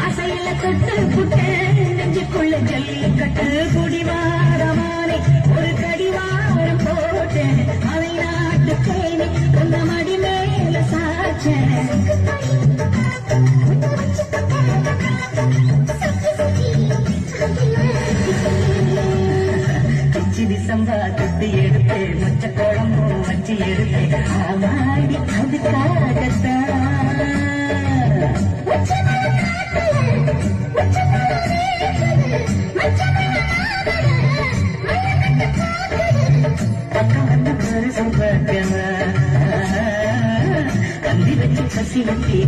ஆசையில தொட்டு புட்ட நெஞ்சுக்குள்ள ஜல்லிக்கட்டு குடிவாரமானே ஒரு கடிவாரம் போட்டேன் அவை நாட்டு தேனி உந்த மடி மேல சாச்சேன் கிச்சிடி சம்பா தொட்டு எடுத்தேன் மொச்ச குழம்பும் வச்சு எடுத்தேன் ஆமாடி அதுக்காகத்தான் கந்தி வச்சு பசி வச்சு